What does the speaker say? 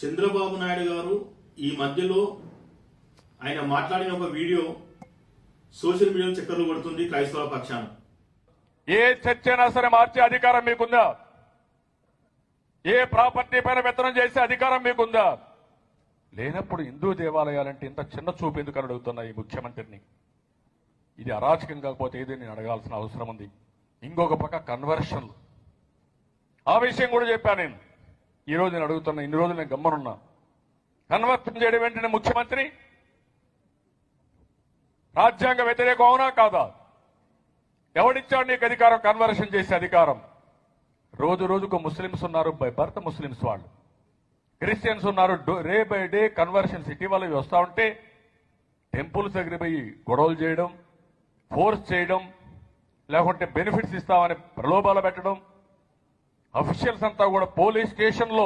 చంద్రబాబు నాయుడు గారు ఈ మధ్యలో ఆయన మాట్లాడిన ఒక వీడియో సోషల్ మీడియాలో చక్కర్లు కొడుతుంది క్రైస్తవ పక్షాన. ఏ చర్చ అయినా సరే మార్చే అధికారం మీకుందా? ఏ ప్రాపర్టీ పైన విత్తనం చేసే అధికారం మీకుందా? లేనప్పుడు హిందూ దేవాలయాలంటే ఇంత చిన్న చూపు ఎందుకు అడుగుతున్నా ఈ ముఖ్యమంత్రిని? ఇది అరాచకం కాకపోతే ఏది నేను అడగాల్సిన అవసరం ఉంది. ఇంకొక పక్క కన్వర్షన్లు, ఆ విషయం కూడా చెప్పాను నేను. ఈ రోజు నేను అడుగుతున్నా, ఇన్ని రోజులు నేను గమ్మనున్నా. కన్వర్షన్ చేయడం వెంటనే ముఖ్యమంత్రి రాజ్యాంగ వ్యతిరేకం అవునా కాదా? ఎవడిచ్చాడు నీకు అధికారం కన్వర్షన్ చేసే అధికారం? రోజు రోజుకు ముస్లిమ్స్ ఉన్నారు, బై బర్త్ ముస్లిమ్స్ వాళ్ళు, క్రిస్టియన్స్ ఉన్నారు, డే బై డే కన్వర్షన్స్. ఇటీవల వస్తూ ఉంటే టెంపుల్స్ దగ్గర పోయి గొడవలు చేయడం, ఫోర్స్ చేయడం, లేకుంటే బెనిఫిట్స్ ఇస్తామని ప్రలోభాలు పెట్టడం, అఫీషియల్స్ అంతా కూడా పోలీస్ స్టేషన్లో